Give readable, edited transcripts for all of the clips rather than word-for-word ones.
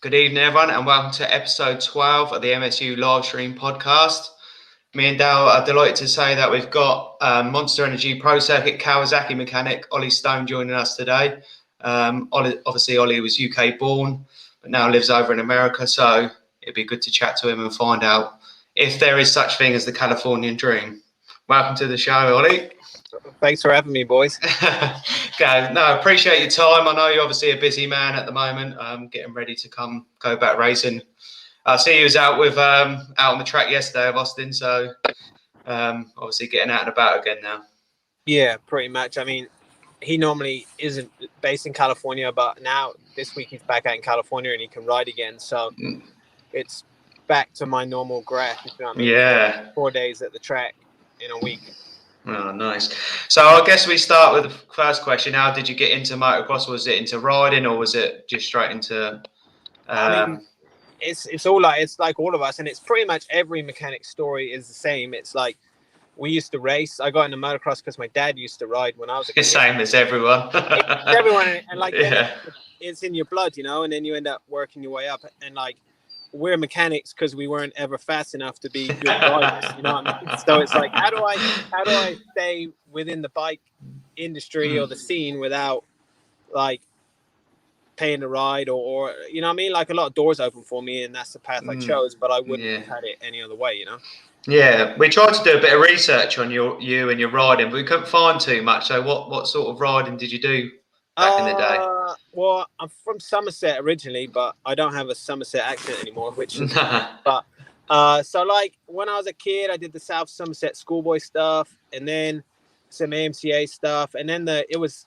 Good evening, everyone, and welcome to episode 12 of the MSU live stream podcast. Me and Dale are delighted to say that we've got Monster Energy Pro Circuit Kawasaki mechanic Ollie Stone joining us today. Ollie was UK born, but now lives over in America, so it'd be good to chat to him and find out if there is such thing as the Californian dream. Welcome to the show, Ollie. Thanks for having me, boys. Okay, no, appreciate your time. I know you're obviously a busy man at the moment, getting ready to go back racing. I see you was out on the track yesterday of Austin, so obviously getting out and about again now. Yeah, pretty much. I mean, he normally isn't based in California, but now this week he's back out in California and he can ride again. So it's back to my normal graph. You know what I mean? Yeah. 4 days at the track in a week. Oh, nice. So I guess we start with the first question. How did you get into motocross? Was it into riding or was it just straight into... I mean, it's like all of us, and it's pretty much every mechanic story is the same. It's like we used to race. I got into motocross because my dad used to ride when I was a kid. Same as everyone. Everyone, and like yeah. it's in your blood, you know, and then you end up working your way up. And like we're mechanics because we weren't ever fast enough to be good riders, you know what I mean? So it's like, how do I stay within the bike industry or the scene without like paying the ride or you know what I mean? Like a lot of doors open for me, and that's the path I chose, but I wouldn't have had it any other way, you know? Yeah, we tried to do a bit of research on you and your riding, but we couldn't find too much. So what sort of riding did you do back in the day? Well, I'm from Somerset originally, but I don't have a Somerset accent anymore, which is but so like when I was a kid, I did the South Somerset schoolboy stuff, and then some AMCA stuff, and then it was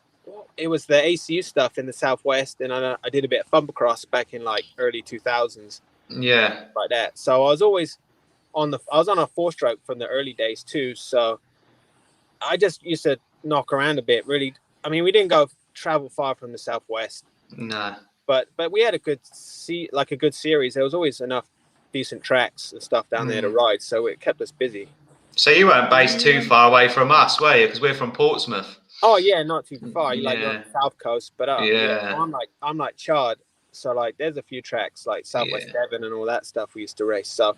the ACU stuff in the Southwest, and I did a bit of Thumpercross back in like early 2000s. Yeah, like that. So I was always on a 4-stroke from the early days too. So I just used to knock around a bit. Really, I mean, we didn't travel far from the Southwest. No. But we had a good series. There was always enough decent tracks and stuff down there to ride, so it kept us busy. So you weren't based too far away from us, were you? Because we're from Portsmouth. Oh yeah, not too far. You're on the south coast, but I'm like Chard. So like, there's a few tracks like Southwest Devon and all that stuff we used to race. So,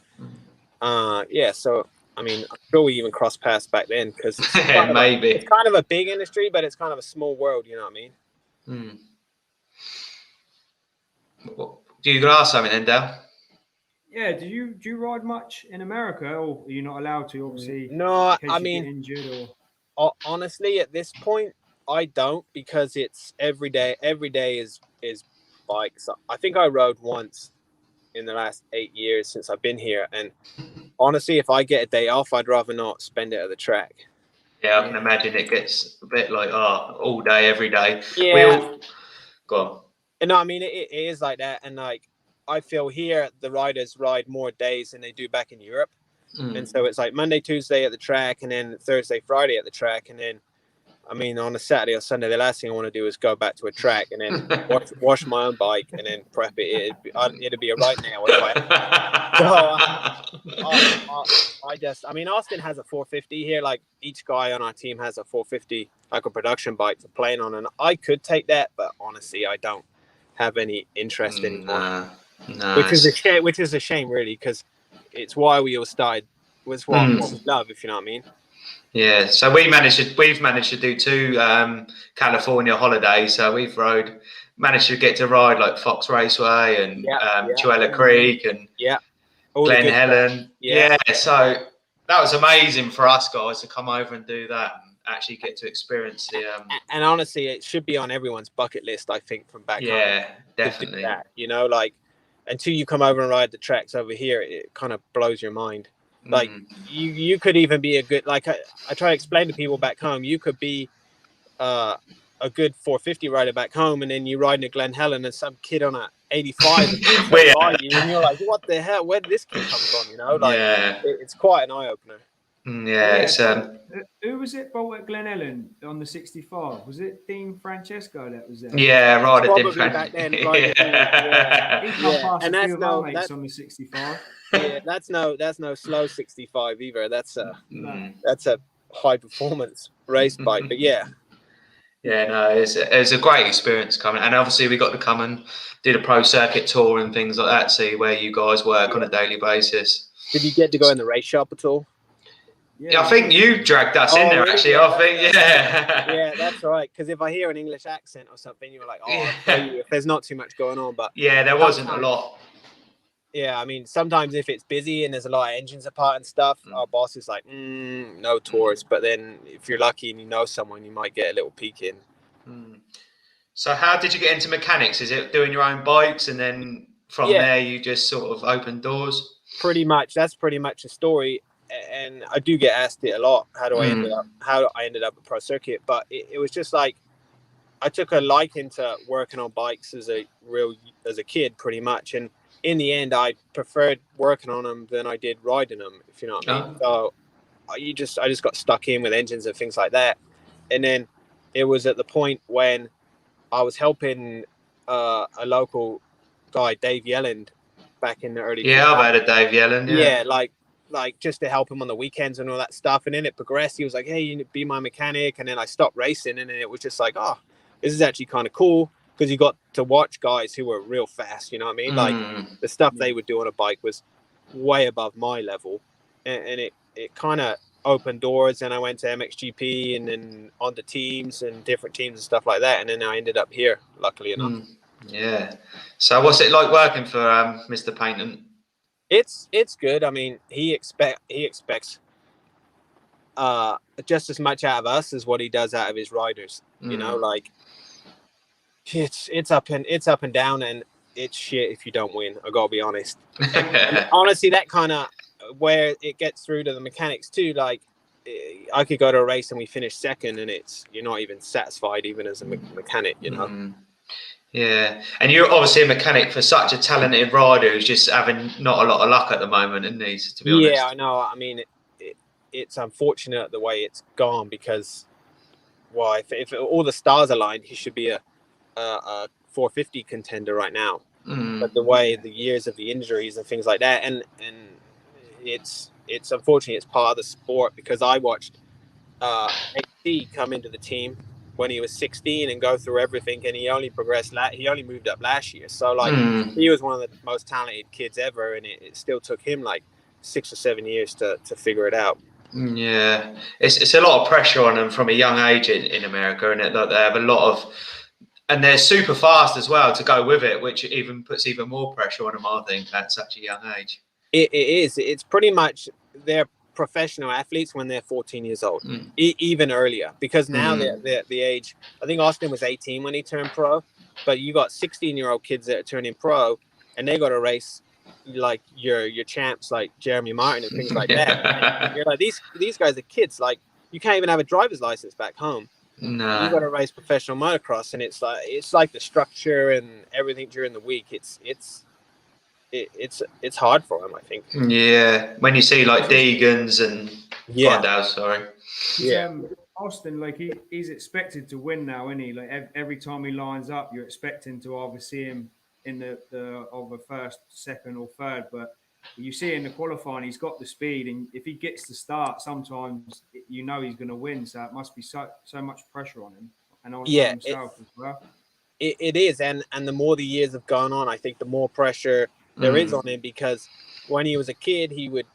So I mean, I'm sure we even crossed paths back then because it's it's kind of a big industry, but it's kind of a small world. You know what I mean? Do you ask something then, Dale? Yeah, do you ride much in America, or are you not allowed to? Obviously, no. I mean, injured honestly, at this point, I don't, because it's every day. Every day is bikes. I think I rode once in the last 8 years since I've been here, and honestly, if I get a day off, I'd rather not spend it at the track. Yeah, I can imagine it gets a bit like all day, every day. Yeah. Go on. No, I mean it is like that, and like I feel here the riders ride more days than they do back in Europe, and so it's like Monday, Tuesday at the track, and then Thursday, Friday at the track, and then I mean on a Saturday or Sunday, the last thing I want to do is go back to a track and then wash my own bike and then prep it. It'd be a right now. I mean, Austin has a 450 here. Like each guy on our team has a 450, like a production bike for playing on, and I could take that, but honestly, I don't have any interest anymore. No, which is a shame, really, because it's why we all started. Was what we love, if you know what I mean. Yeah, so we've managed to do 2 California holidays. So we've managed to get to ride like Fox Raceway and Tuella Creek and Glen Helen. Yeah, so that was amazing for us guys to come over and do that and actually get to experience the. And honestly, it should be on everyone's bucket list, I think, from back home. Yeah, definitely. That, you know, like until you come over and ride the tracks over here, it kind of blows your mind. Like you could even be a good, like I try to explain to people back home, you could be a good 450 rider back home, and then you ride in Glen Helen and some kid on a 85 and you're like, what the hell, where did this kid come from, you know? Like it's quite an eye-opener. It's who was it bought at Glen Helen on the 65? Was it Dean Francesco that was there? Yeah, right. Probably back then. He can't pass and a few mates on the 65. Yeah, that's no slow 65 either. That's a high performance race bike. But yeah, Yeah, no, it was a great experience coming, and obviously we got to come and do the pro circuit tour and things like that. See where you guys work on a daily basis. Did you get to go in the race shop at all? Yeah, I think you dragged us in there, really? actually. Yeah, I think, yeah, that's right. Because if I hear an English accent or something, you're like, oh, I'll Yeah. show you if there's not too much going on. But Yeah, there wasn't a sometimes- lot. Yeah, I mean, sometimes if it's busy and there's a lot of engines apart and stuff, our boss is like, no tours. But then if you're lucky and you know someone, you might get a little peek in. So how did you get into mechanics? Is it doing your own bikes, and then from there you just sort of open doors? Pretty much. That's pretty much the story. And I do get asked it a lot. How I ended up at Pro Circuit? But it was just like I took a liking to working on bikes as a kid, pretty much. And in the end, I preferred working on them than I did riding them, if you know what I mean. So I just got stuck in with engines and things like that. And then it was at the point when I was helping a local guy, Dave Yelland, back in the early 2000s. I've heard of Dave Yelland. Yeah, like just to help him on the weekends and all that stuff. And then it progressed. He was like, hey, you need to be my mechanic. And then I stopped racing, and then it was just like, oh, this is actually kind of cool, because you got to watch guys who were real fast, you know what I mean? Like the stuff they would do on a bike was way above my level, and it kind of opened doors. And I went to MXGP and then on the teams and different teams and stuff like that, and then I ended up here, luckily enough. Yeah. So what's it like working for Mr. Paynton? It's good. I mean, he expects just as much out of us as what he does out of his riders. You know, like it's up and down, and it's shit if you don't win. I gotta be honest. And honestly, that kind of where it gets through to the mechanics too. Like, I could go to a race and we finish second, and you're not even satisfied, even as a mechanic. You know. Yeah, and you're obviously a mechanic for such a talented rider who's just having not a lot of luck at the moment, isn't he? To be honest. Yeah, I know. I mean, it's unfortunate the way it's gone, because, well, if all the stars aligned, he should be a 450 contender right now. But the way the years of the injuries and things like that, and it's unfortunately it's part of the sport, because I watched XC come into the team when he was 16 and go through everything, and he only progressed. He only moved up last year, so like he was one of the most talented kids ever, and it still took him like 6 or 7 years to figure it out. Yeah, it's a lot of pressure on them from a young age in America, and like they have a lot of, and they're super fast as well to go with it, which even puts even more pressure on them, I think, at such a young age. It is. It's pretty much they're professional athletes when they're 14 years old, even earlier, because now they're the age. I think Austin was 18 when he turned pro, but you got 16-year-old kids that are turning pro, and they got to race like your champs like Jeremy Martin and things like that. And you're like, these guys are kids. Like, you can't even have a driver's license back home. No. You got to race professional motocross, and it's like the structure and everything during the week. It's hard for him, I think. Yeah, when you see like Deegan's and Austin, like he's expected to win now, isn't he? Like every time he lines up, you're expecting to either see him in the first, second, or third. But you see in the qualifying, he's got the speed, and if he gets the start, sometimes you know he's going to win. So it must be so much pressure on him and on himself as well. It is, and the more the years have gone on, I think the more pressure there is on him, because when he was a kid, he would,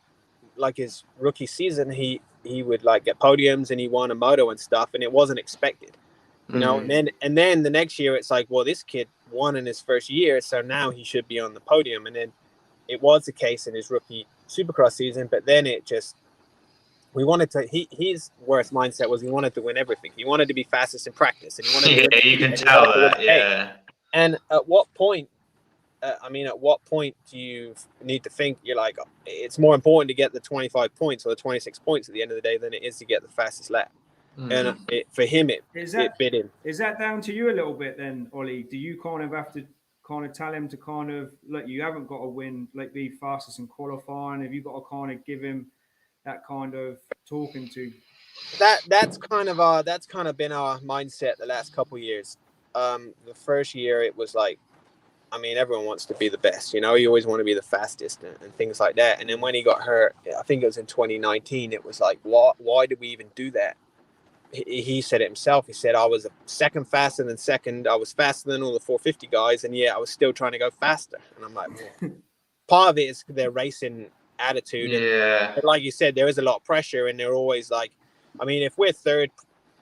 like his rookie season, he would like get podiums and he won a moto and stuff, and it wasn't expected, you know. And then the next year it's like, well, this kid won in his first year, so now he should be on the podium. And then it was the case in his rookie Supercross season, but then it just, we wanted to, his worst mindset was he wanted to win everything. He wanted to be fastest in practice, and he wanted to win, you can tell that. Yeah. And at what point do you need to think, you're like, it's more important to get the 25 points or the 26 points at the end of the day than it is to get the fastest lap. And for him, it bit him. Is that down to you a little bit then, Ollie? Do you kind of have to kind of tell him to kind of, like, you haven't got to win, like be fastest in qualifying? Have you got to kind of give him that kind of talking to? That's kind of been our mindset the last couple of years. The first year it was like, I mean, everyone wants to be the best, you know, you always want to be the fastest and things like that. And then when he got hurt, I think it was in 2019, it was like, why did we even do that? he said it himself. He said, I was a second faster than second. I was faster than all the 450 guys. And I was still trying to go faster. And I'm like, well, part of it is their racing attitude. Yeah. And like you said, there is a lot of pressure. And they're always like, I mean, if we're third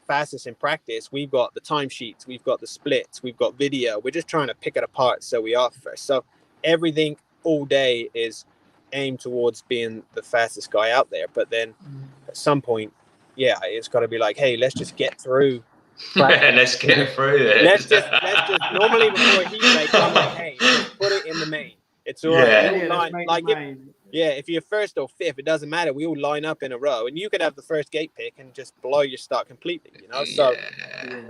fastest in practice, we've got the timesheets, we've got the splits, we've got video. We're just trying to pick it apart so we are first. So everything all day is aimed towards being the fastest guy out there. But then at some point, it's got to be like, hey, let's just get through. Let's get through it. Let's just normally before a heat race, I'm like, hey, let's put it in the main. It's all right. If you're first or fifth, it doesn't matter. We all line up in a row, and you could have the first gate pick and just blow your start completely. So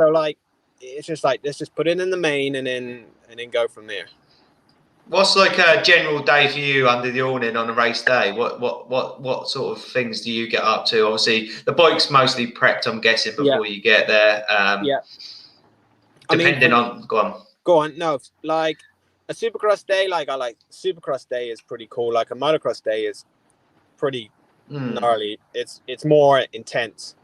like it's just like let's just put it in the main and then go from there. What's like a general day for you under the awning on a race day? What sort of things do you get up to? Obviously, the bike's mostly prepped, I'm guessing, before you get there. Depending on, go on. No, like a Supercross day, Supercross day is pretty cool. Like a Motocross day is pretty gnarly. It's more intense.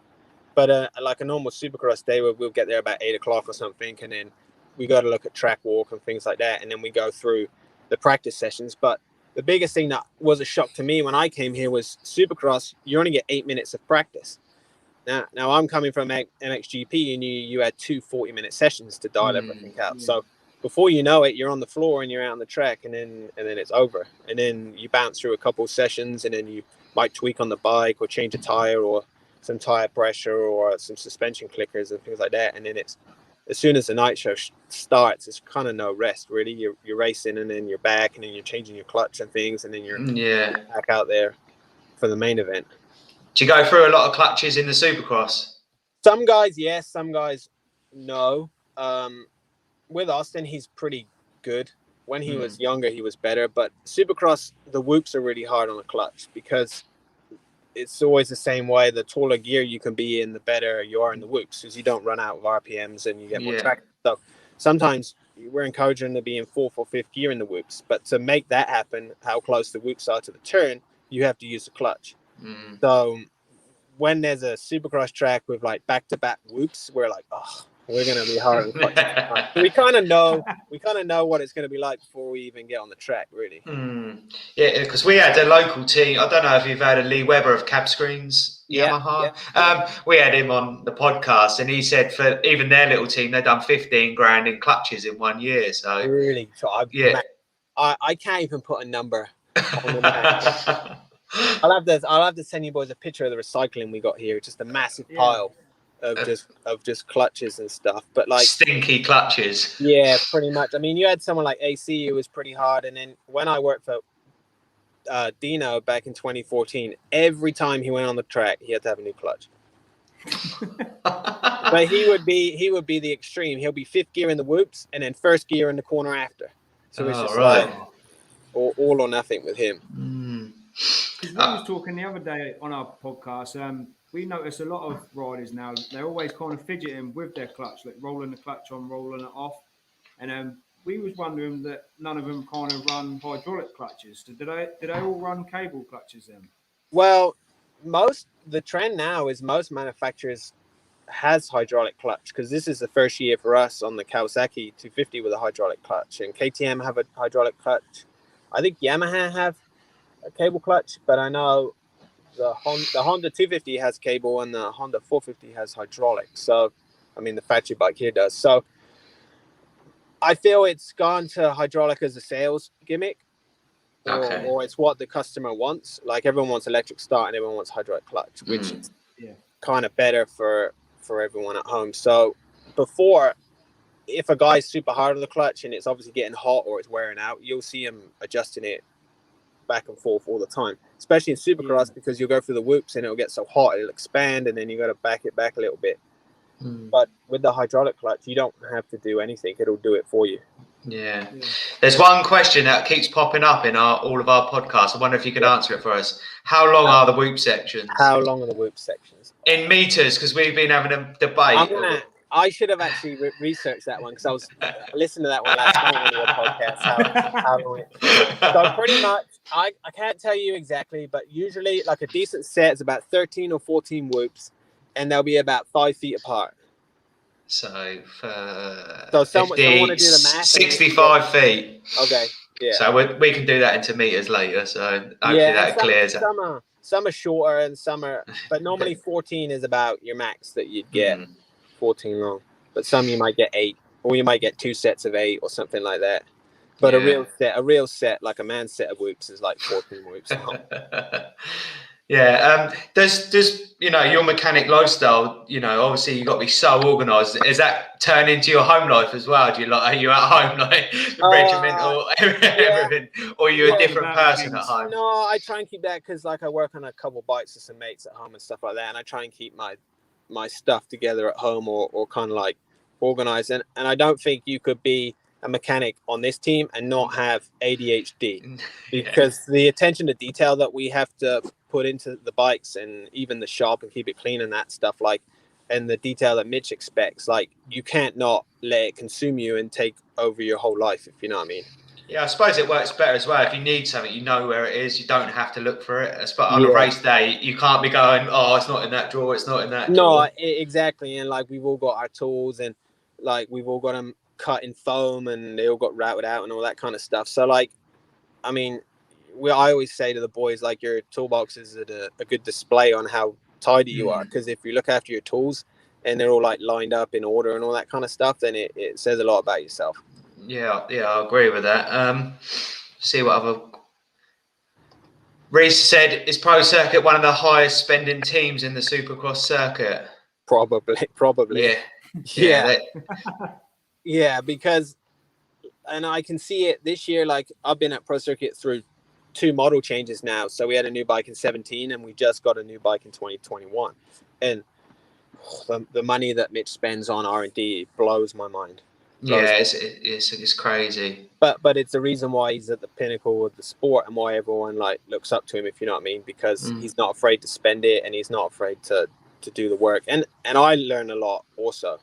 But like a normal Supercross day, we'll get there about 8 o'clock or something, and then we got to look at track walk and things like that, and then we go through the practice sessions. But the biggest thing that was a shock to me when I came here was Supercross, you only get 8 minutes of practice. Now I'm coming from MXGP, and you had 2 40-minute sessions to dial everything out. So before you know it, you're on the floor and you're out on the track, and then it's over. And then you bounce through a couple of sessions, and then you might tweak on the bike or change a tire or some tire pressure or some suspension clickers and things like that. And then it's as soon as the night show starts, it's kind of no rest, really. You're racing, and then you're back, and then you're changing your clutch and things, and then you're back out there for the main event. Do you go through a lot of clutches in the Supercross? Some guys, yes. Some guys, no. With Austin, he's pretty good. When he was younger, he was better. But Supercross, the whoops are really hard on the clutch because it's always the same way. The taller gear you can be in, the better you are in the whoops, because you don't run out of RPMs and you get more track. So sometimes we're encouraging to be in fourth or fifth gear in the whoops. But to make that happen, how close the whoops are to the turn, you have to use the clutch. So when there's a Supercross track with like back-to-back whoops, we're like, oh, we're going to be hard on clutch. So we kind of know what it's going to be like before we even get on the track, really. Yeah, because we had a local team. I don't know if you've heard of Lee Webber of Cab Screens Yamaha. We had him on the podcast, and he said for even their little team, they've done 15 grand in clutches in 1 year. So really, I can't even put a number on the I'll have to send you boys a picture of the recycling we got here. Just a massive pile of just clutches and stuff. But like stinky clutches. Yeah, pretty much. I mean, you had someone like AC who was pretty hard, and then when I worked for Dino back in 2014, every time he went on the track, he had to have a new clutch. But he would be the extreme. He'll be fifth gear in the whoops and then first gear in the corner after. So it's just like all or nothing with him. Because we was talking the other day on our podcast, we notice a lot of riders now, they're always kind of fidgeting with their clutch, like rolling the clutch on, rolling it off. And we was wondering that none of them kind of run hydraulic clutches. So did they all run cable clutches then? Well, the trend now is most manufacturers has hydraulic clutch, because this is the first year for us on the Kawasaki 250 with a hydraulic clutch, and KTM have a hydraulic clutch. I think Yamaha have a cable clutch, but I know the Honda 250 has cable and the Honda 450 has hydraulic. So, I mean, the factory bike here does. So, I feel it's gone to hydraulic as a sales gimmick, or it's what the customer wants. Like everyone wants electric start and everyone wants hydraulic clutch, which is kind of better for everyone at home. So, before, if a guy's super hard on the clutch and it's obviously getting hot or it's wearing out, you'll see him adjusting it back and forth all the time, especially in Supercross, because you'll go through the whoops and it'll get so hot it'll expand, and then you got to back it back a little bit. But with the hydraulic clutch, you don't have to do anything; it'll do it for you. There's one question that keeps popping up in all of our podcasts. I wonder if you could answer it for us. How long are the whoop sections? How long are the whoop sections in meters? Because we've been having a debate. I should have actually researched that one, because I was listening to that one last night on your podcast. So pretty much, I can't tell you exactly, but usually like a decent set is about 13 or 14 whoops, and they'll be about 5 feet apart. So someone want to do the math. 65 feet. Okay. Yeah. So we can do that into meters later. So hopefully that clears it. Some are shorter and some are, but normally 14 is about your max that you'd get. 14 long, but some you might get 8, or you might get 2 sets of 8 or something like that. But a real set, like a man's set of whoops, is like 14 whoops long. Yeah. Does your mechanic lifestyle? Obviously you got to be so organised. Is that turn into your home life as well? Are you at home like regimental everything, or are you a different person at home? No, I try and keep that because like I work on a couple bikes with some mates at home and stuff like that, and I try and keep my stuff together at home or kind of like organised. And I don't think you could be a mechanic on this team and not have ADHD because the attention to detail that we have to put into the bikes and even the shop and keep it clean and that stuff, like, and the detail that Mitch expects, like you can't not let it consume you and take over your whole life, if you know what I mean. Yeah, I suppose it works better as well. If you need something, you know where it is. You don't have to look for it. But on a race day, you can't be going, oh, it's not in that drawer, it's not in that drawer. No, exactly. And like we've all got our tools and like we've all got them cut in foam and they all got routed out and all that kind of stuff. So like, I mean, I always say to the boys, like your toolbox is a good display on how tidy you are. Because if you look after your tools and they're all like lined up in order and all that kind of stuff, then it says a lot about yourself. Yeah, I agree with that. See what other... Reese said, is Pro Circuit one of the highest spending teams in the Supercross circuit? Probably. Yeah. Yeah, because, and I can see it this year, like I've been at Pro Circuit through 2 model changes now. So we had a new bike in 17 and we just got a new bike in 2021. And the money that Mitch spends on R&D blows my mind. It's crazy. But it's the reason why he's at the pinnacle of the sport and why everyone like looks up to him, if you know what I mean, because he's not afraid to spend it and he's not afraid to do the work. And I learn a lot also.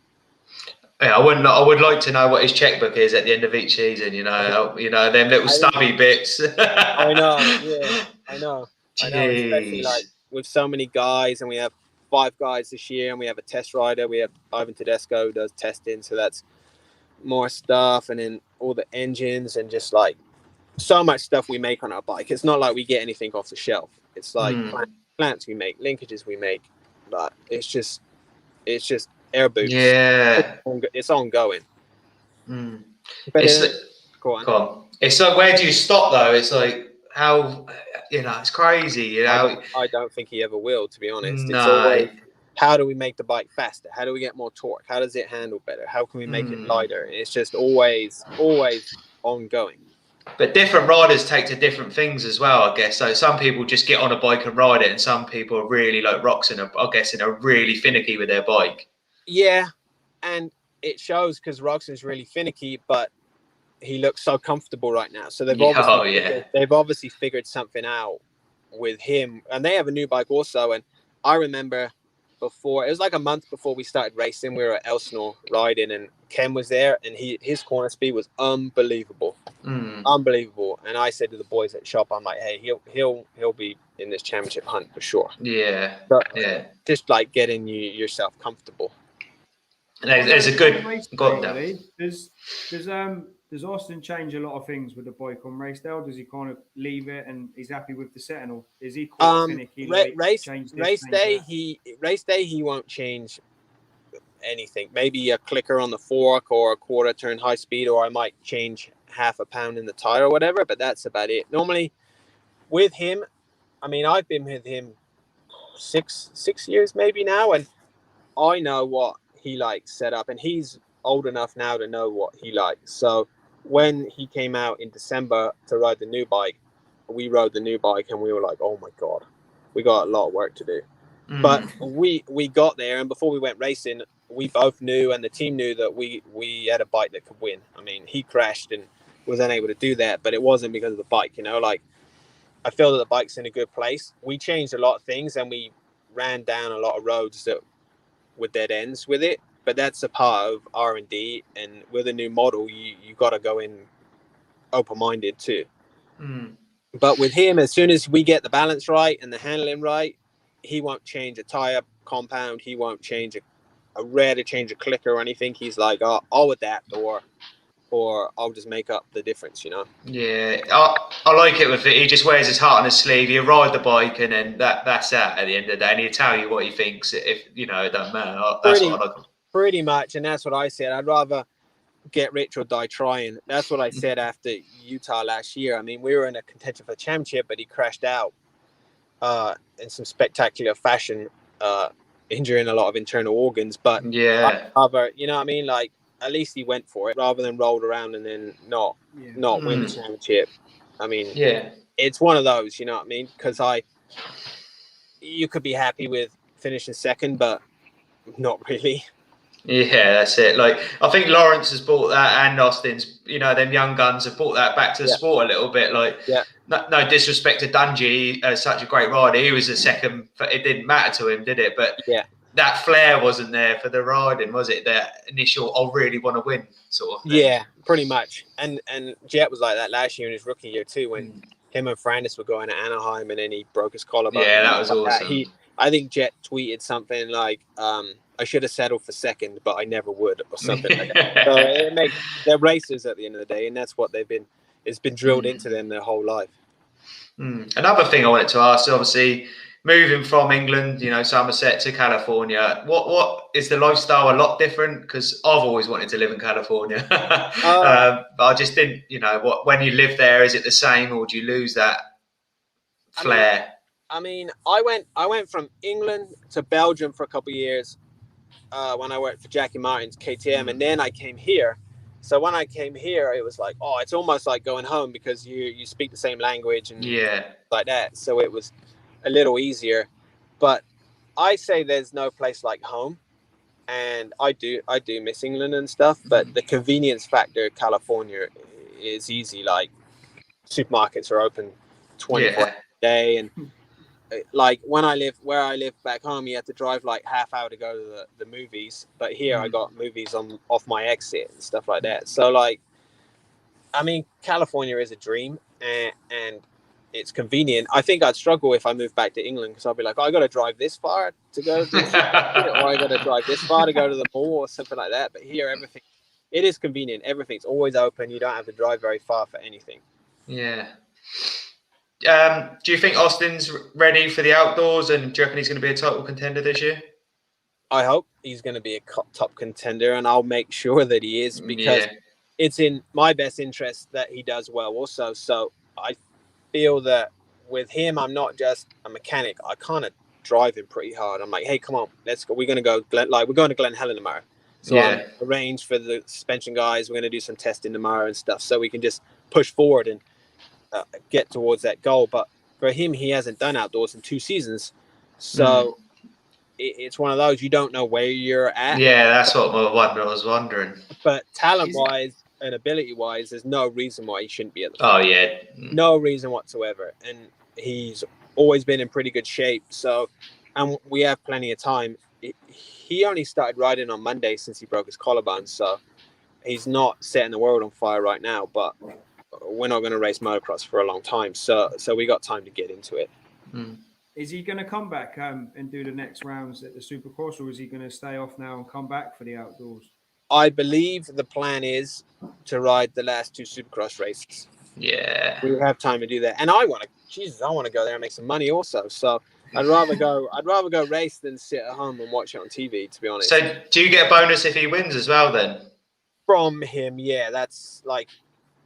Yeah, I would like to know what his checkbook is at the end of each season. Them little stubby bits. I know. Especially like with so many guys, and we have 5 guys this year, and we have a test rider. We have Ivan Tedesco who does testing, so that's more stuff, and then all the engines and just like so much stuff we make on our bike. It's not like we get anything off the shelf. It's like plants we make, linkages we make, but it's just air boots. Yeah, it's ongoing. But go on. It's like, where do you stop though? It's like how it's crazy. I don't think he ever will, to be honest. No. It's always, how do we make the bike faster? How do we get more torque? How does it handle better? How can we make it lighter? It's just always ongoing. But different riders take to different things as well, I guess. So some people just get on a bike and ride it, and some people are really like Roxon, I guess, are really finicky with their bike. Yeah, and it shows because Roxon's really finicky, but he looks so comfortable right now. So they've obviously figured something out with him, and they have a new bike also. And I remember before, it was like a month before we started racing, we were at Elsinore riding, and Ken was there, and his corner speed was unbelievable. Unbelievable. And I said to the boys at shop, I'm like, hey, he'll be in this championship hunt for sure. Yeah. But, just like getting yourself comfortable. There's a good Does Austin change a lot of things with the bike on race day, or does he kind of leave it and he's happy with the setting, or is he quite finicky? Race day he won't change anything. Maybe a clicker on the fork or a quarter turn high speed, or I might change half a pound in the tire or whatever, but that's about it. Normally with him, I mean, I've been with him six years maybe now, and I know what he likes set up, and he's old enough now to know what he likes. So when he came out in December to ride the new bike, we rode the new bike and we were like, oh my God, we got a lot of work to do. But we got there, and before we went racing, we both knew, and the team knew, that we had a bike that could win. I mean, he crashed and was unable to do that, but it wasn't because of the bike, like I feel that the bike's in a good place. We changed a lot of things and we ran down a lot of roads that were dead ends with it, but that's a part of R&D, and with a new model you got to go in open-minded too. But with him, as soon as we get the balance right and the handling right, he won't change a tire compound. He won't change a rare to change a clicker or anything. He's like, oh, I'll adapt or I'll just make up the difference, you know. Yeah, I like it with it. He just wears his heart on his sleeve. You ride the bike, and then that's that at the end of the day. And he'll tell you what he thinks. If you know, it doesn't matter. That's what I like. Pretty much, and that's what I said. I'd rather get rich or die trying. That's what I said after Utah last year. I mean, we were in a contention for the championship, but he crashed out in some spectacular fashion, injuring a lot of internal organs. But yeah, you know what I mean? Like, at least he went for it rather than rolled around and then not win the championship. I mean, it's one of those, you know what I mean? Because you could be happy with finishing second, but not really. Yeah, that's it. Like, I think Lawrence has brought that, and Austin's, you know, them young guns have brought that back to the sport a little bit. Like, no disrespect to Dungey, such a great rider. He was a second. It didn't matter to him, did it? But that flair wasn't there for the riding, was it? That initial, I really want to win sort of thing. Yeah, pretty much. And Jet was like that last year in his rookie year too, when him and Francis were going to Anaheim and then he broke his collarbone. Yeah, that was awesome. I think Jet tweeted something like, I should have settled for second, but I never would, or something like that. So they're racers at the end of the day, and that's what it's been drilled into them their whole life. Another thing I wanted to ask, obviously, moving from England, you know, Somerset to California, what is the lifestyle a lot different? Because I've always wanted to live in California, but I just didn't. You know, when you live there, is it the same, or do you lose that flair? I mean, I went from England to Belgium for a couple of years when I worked for Jackie Martin's KTM, and then I came here. So when I came here, it was like, oh, it's almost like going home because you speak the same language and like that. So it was a little easier. But I say there's no place like home, and I do miss England and stuff. But the convenience factor of California is easy. Like, supermarkets are open 24 hours a day, and like where I live back home, you have to drive like half hour to go to the movies, but here I got movies off my exit and stuff like that. So like, I mean, California is a dream, and it's convenient. I think I'd struggle if I moved back to England, because I'd be like, oh, I got to drive this far to go to this or I got to drive this far to go to the mall or something like that. But here, it is convenient. Everything's always open. You don't have to drive very far for anything. Yeah. Do you think Austin's ready for the outdoors, and do you reckon he's going to be a title contender this year? I hope he's going to be a top contender, and I'll make sure that he is, because it's in my best interest that he does well also. So I feel that with him, I'm not just a mechanic. I kind of drive him pretty hard. I'm like, hey, come on, let's go. We're going to go we're going to Glen Helen tomorrow. So I arranged for the suspension guys. We're going to do some testing tomorrow and stuff, so we can just push forward and get towards that goal. But for him, he hasn't done outdoors in 2 seasons, so it's one of those, you don't know where you're at. Yeah, that's what I was wondering. But talent-wise and ability-wise, there's no reason why he shouldn't be at the front. No reason whatsoever. And he's always been in pretty good shape. So, and we have plenty of time. He only started riding on Monday since he broke his collarbone, so he's not setting the world on fire right now, but we're not going to race motocross for a long time, so we got time to get into it. Is he going to come back and do the next rounds at the Supercross, or is he going to stay off now and come back for the outdoors? I believe the plan is to ride the last 2 Supercross races. Yeah, we have time to do that, and I want to go there and make some money also. So I'd rather go race than sit at home and watch it on TV, to be honest. So do you get a bonus if he wins as well then? From him, yeah. That's like,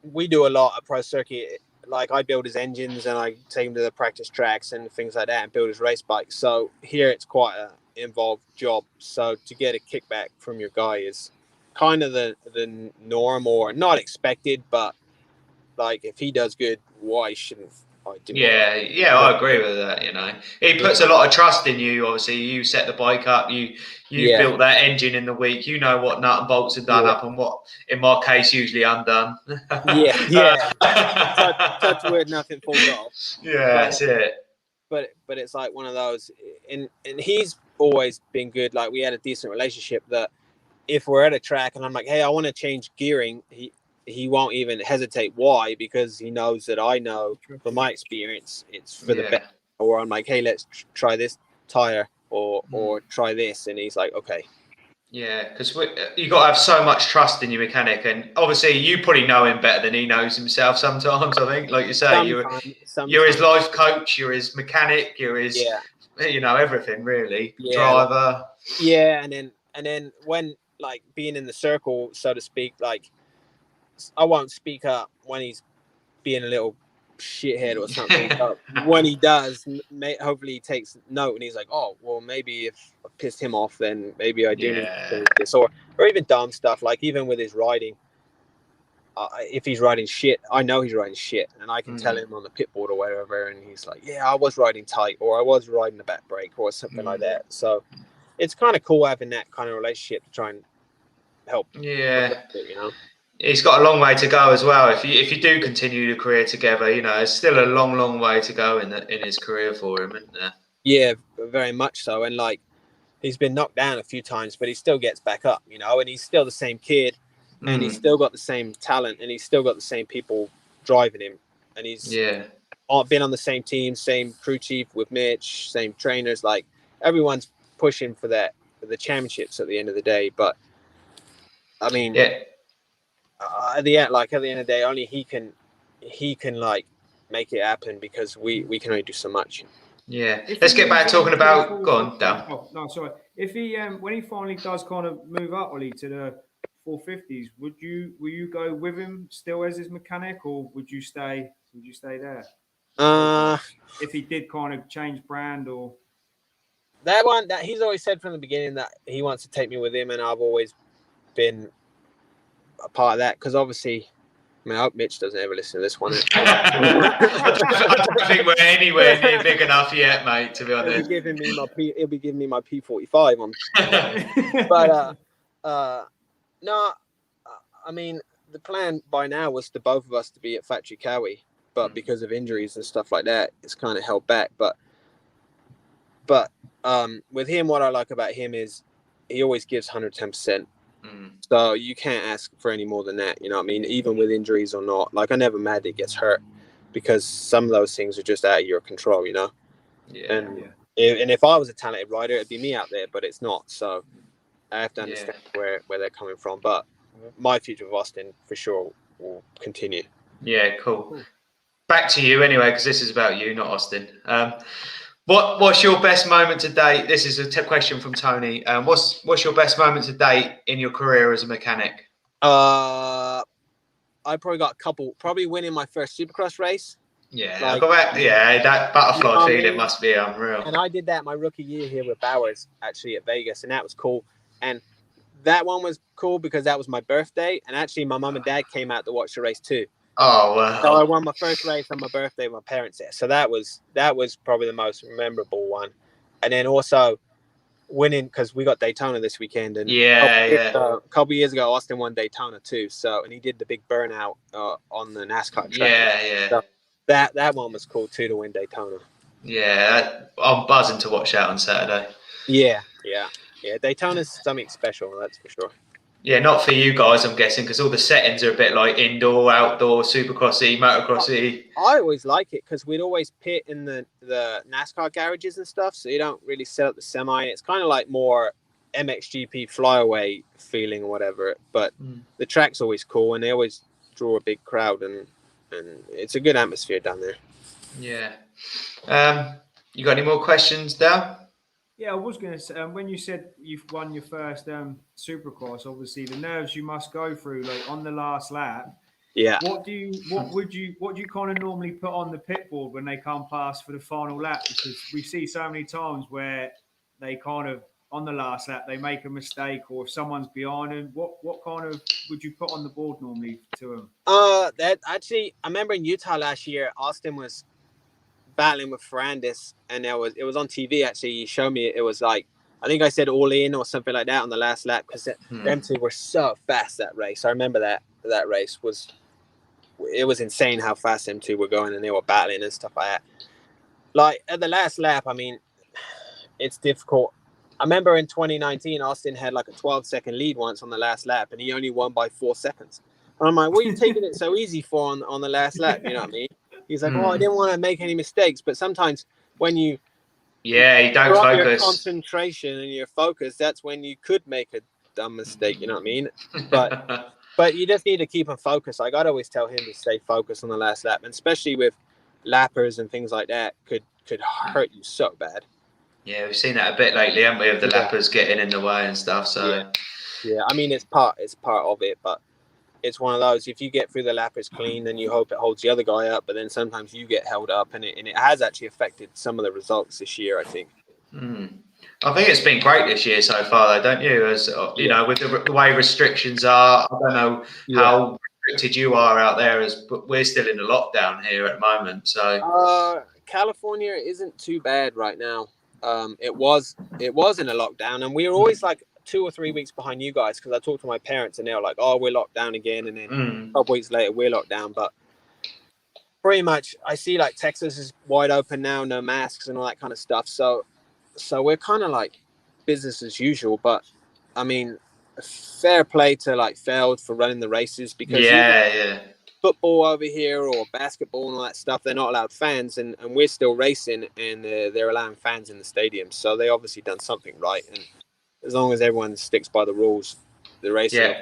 we do a lot at Pro Circuit. Like, I build his engines and I take him to the practice tracks and things like that and build his race bikes. So here it's quite an involved job. So to get a kickback from your guy is kind of the norm, or not expected, but like, if he does good, why shouldn't I do it? I agree with that. You know, he puts a lot of trust in you. Obviously, you set the bike up, you built that engine in the week. You know what nut and bolts are done up, and what, in my case, usually undone. Touch wood, nothing falls off. That's it. But it's like one of those, and he's always been good. Like, we had a decent relationship that if we're at a track and I'm like, hey, I want to change gearing, he won't even hesitate. Why? Because he knows that I know from my experience it's for the best. Or I'm like, hey, let's try this tire. or try this, and he's like, okay. Yeah, because you got to have so much trust in your mechanic, and obviously you probably know him better than he knows himself. Sometimes I think, like you say, you're his life coach, you're his mechanic, you're his, everything really, driver. And then when like being in the circle, so to speak, like I won't speak up when he's being a little shithead or something, but when he does, hopefully he takes note and he's like, oh well, maybe if I pissed him off, then maybe I do need to change this, or even dumb stuff, like even with his riding, if he's riding shit, I know he's riding shit, and I can tell him on the pit board or whatever, and he's like, yeah, I was riding tight, or I was riding the back brake or something like that. So it's kind of cool having that kind of relationship to try and help. He's got a long way to go as well. If you do continue your career together, it's still a long way to go in his career for him, isn't there? Yeah, very much so. And like, he's been knocked down a few times, but he still gets back up, and he's still the same kid, and he's still got the same talent, and he's still got the same people driving him, and he's been on the same team, same crew chief with Mitch, same trainers. Like, everyone's pushing for the championships at the end of the day. But I mean, at the end of the day, only he can like make it happen, because we can only do so much. Yeah, let's get back talking about. Go on, Dan. Oh, no, sorry. If he when he finally does kind of move up, Ollie, to the 450s, will you go with him still as his mechanic, or would you stay there? If he did kind of change brand, or that he's always said from the beginning that he wants to take me with him, and I've always been a part of that, because obviously, I hope Mitch doesn't ever listen to this one. I don't think we're anywhere near big enough yet, mate, to be honest. He'll be giving me my P45 on. But no, I mean, the plan by now was to both of us to be at Factory Cowie, but because of injuries and stuff like that, it's kind of held back. But with him, what I like about him is he always gives 110%. So you can't ask for any more than that, you know what I mean? Even with injuries or not. Like, I never mad that he gets hurt, because some of those things are just out of your control, And if I was a talented rider, it'd be me out there, but it's not. So I have to understand where they're coming from. But my future with Austin for sure will continue. Yeah, cool. Back to you anyway, because this is about you, not Austin. What's your best moment to date? This is a question from Tony. What's your best moment to date in your career as a mechanic? I probably got a couple. Probably winning my first Supercross race. Yeah, that butterfly feeling must be unreal. And I did that my rookie year here with Bowers, actually at Vegas, and that was cool. And that one was cool because that was my birthday, and actually my mum and dad came out to watch the race too. Oh wow! So I won my first race on my birthday with my parents there. So that was probably the most memorable one. And then also winning, because we got Daytona this weekend, and a couple years ago Austin won Daytona too. So, and he did the big burnout on the NASCAR track. So that one was cool too, to win Daytona. Yeah, I'm buzzing to watch that on Saturday. Yeah. Daytona's something special, that's for sure. Yeah, not for you guys, I'm guessing, because all the settings are a bit like indoor, outdoor, supercrossy, motocrossy. I always like it because we'd always pit in the NASCAR garages and stuff, so you don't really set up the semi. It's kind of like more MXGP flyaway feeling or whatever, but the track's always cool, and they always draw a big crowd, and it's a good atmosphere down there. Yeah. You got any more questions, Dal? Yeah, I was going to say, when you said you've won your first Supercross, obviously the nerves you must go through, like on the last lap. Yeah. What do you kind of normally put on the pit board when they come past for the final lap? Because we see so many times where they kind of, on the last lap, they make a mistake, or if someone's behind them, what kind of would you put on the board normally to them? That actually, I remember in Utah last year, Austin was battling with Ferrandis, and it was on TV. Actually, he showed me it was like, I think I said all in or something like that on the last lap, because them two were so fast that race. I remember that race was insane how fast them two were going, and they were battling and stuff like that. Like at the last lap, I mean, it's difficult. I remember in 2019, Austin had like a 12-second lead once on the last lap, and he only won by 4 seconds. And I'm like, what are you taking it so easy for on the last lap? You know what I mean? He's like, I didn't want to make any mistakes. But sometimes when you Yeah, you don't drop your focus. concentration and your focus, that's when you could make a dumb mistake. You know what I mean? But you just need to keep him focused. Like I'd always tell him to stay focused on the last lap, and especially with lappers and things like that, could hurt you so bad. Yeah, we've seen that a bit lately, haven't we? With the lappers getting in the way and stuff. So yeah. I mean, it's part of it, but it's one of those. If you get through the lappers clean, then you hope it holds the other guy up. But then sometimes you get held up, and it has actually affected some of the results this year, I think. I think it's been great this year so far, though, don't you? As you know, with the way restrictions are, I don't know how restricted you are out there, but we're still in a lockdown here at the moment. So California isn't too bad right now. It was in a lockdown, and we were always like 2 or 3 weeks behind you guys, because I talked to my parents and they were like, "Oh, we're locked down again," and then a couple weeks later we're locked down. But pretty much, I see like Texas is wide open now, no masks and all that kind of stuff. So we're kind of like business as usual. But I mean, fair play to like Feld for running the races, because football over here or basketball and all that stuff, they're not allowed fans, and we're still racing, and they're allowing fans in the stadium. So they obviously done something right, and as long as everyone sticks by the rules, the racing.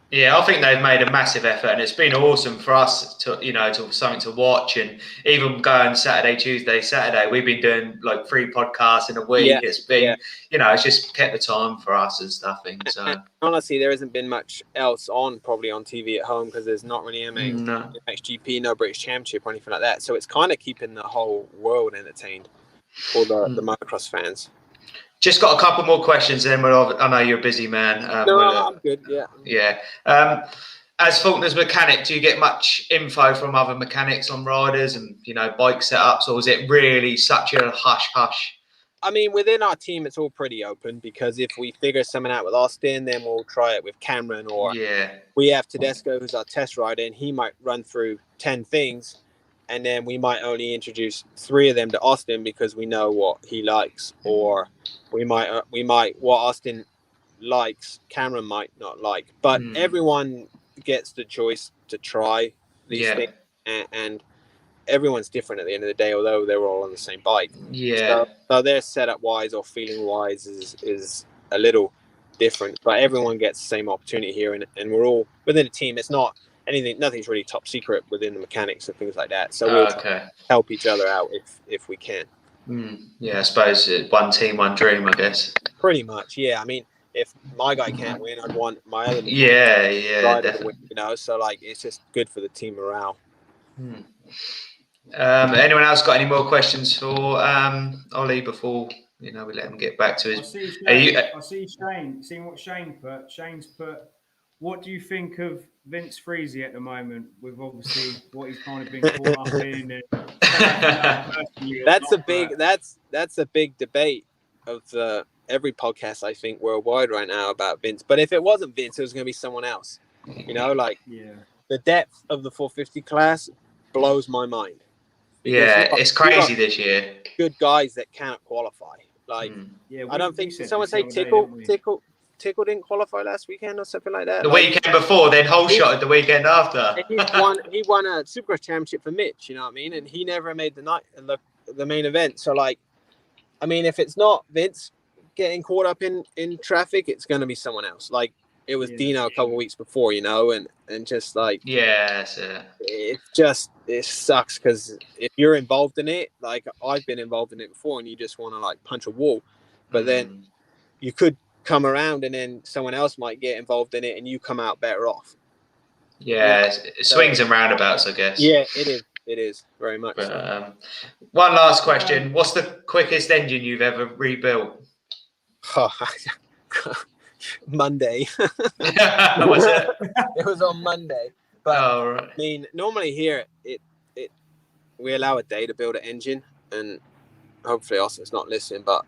Yeah, I think they've made a massive effort, and it's been awesome for us to something to watch. And even going Saturday, Tuesday, Saturday, we've been doing like 3 podcasts in a week. It's been, it's just kept the time for us and stuff. So and honestly, there hasn't been much else probably on TV at home, because there's not really MXGP, no British Championship or anything like that. So it's kind of keeping the whole world entertained for the motocross fans. Just got a couple more questions, and then I know you're a busy man. I'm good. Yeah. As Forkner's mechanic, do you get much info from other mechanics on riders and bike setups, or is it really such a hush? I mean, within our team, it's all pretty open, because if we figure something out with Austin, then we'll try it with Cameron, or we have Tedesco, who's our test rider, and he might run through 10 things. And then we might only introduce 3 of them to Austin because we know what he likes, or we might what Austin likes, Cameron might not like. But everyone gets the choice to try these things, and everyone's different at the end of the day, although they're all on the same bike. So their setup wise or feeling wise is a little different, but everyone gets the same opportunity here, and we're all within a team. It's not nothing's really top secret within the mechanics and things like that. So we'll help each other out if we can. Yeah, I suppose one team, one dream, I guess. Pretty much, yeah. I mean, if my guy can't win, I'd want my other rider to win. So like, it's just good for the team morale. Anyone else got any more questions for Ollie before we let him get back to his? I see Shane. Seeing what Shane put. Shane's put. What do you think of Vince Freezy at the moment, with obviously what he's kind of been caught up in? That's a big debate of every podcast, I think, worldwide right now about Vince. But if it wasn't Vince, it was going to be someone else. The depth of the 450 class blows my mind. It's crazy this year. Good guys that can't qualify. I don't think someone say Tickle didn't qualify last weekend or something like that. The weekend before, then Holeshot the weekend after. He won a Supercross championship for Mitch, you know what I mean? And he never made the main event. So I mean, if it's not Vince getting caught up in traffic, it's going to be someone else. Like it was Dino a couple of weeks before, and just like it sucks, because if you're involved in it, like I've been involved in it before, and you just want to like punch a wall, but then you could come around and then someone else might get involved in it and you come out better off. Swings and roundabouts, I guess. It is very much. But, one last question: what's the quickest engine you've ever rebuilt? Monday. Was it? It was on Monday. But right. I mean, normally here we allow a day to build an engine, and hopefully Austin's not listening, but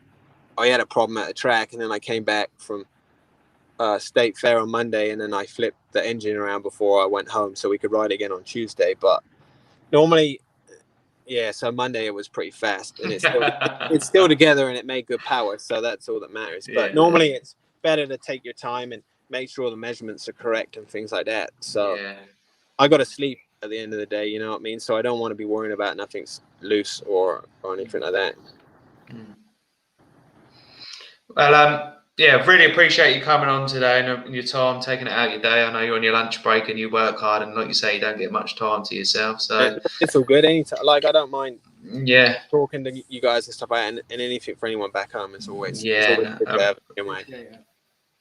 I had a problem at the track, and then I came back from State Fair on Monday, and then I flipped the engine around before I went home so we could ride again on Tuesday. But normally, so Monday it was pretty fast, and it's still together, and it made good power, so that's all that matters. But normally it's better to take your time and make sure the measurements are correct and things like that. So I got to sleep at the end of the day, you know what I mean? So I don't want to be worrying about nothing's loose or anything like that. Well, yeah, really appreciate you coming on today and your time, taking it out your day. I know you're on your lunch break and you work hard, and like you say, you don't get much time to yourself. So it's all good. Anytime, like I don't mind talking to you guys and stuff like that, and anything for anyone back home. It's always good to have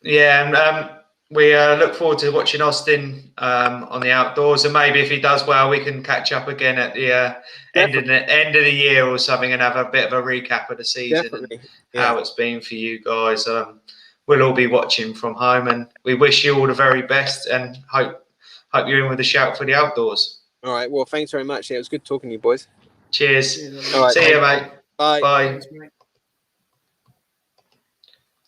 and we look forward to watching Austin on the outdoors, and maybe if he does well, we can catch up again at the end of the year or something, and have a bit of a recap of the season and how it's been for you guys. We'll all be watching from home, and we wish you all the very best, and hope you're in with a shout for the outdoors. All right. Well, thanks very much. Yeah, it was good talking to you, boys. Cheers. All right. See you, mate. Bye. Bye. Thanks, mate.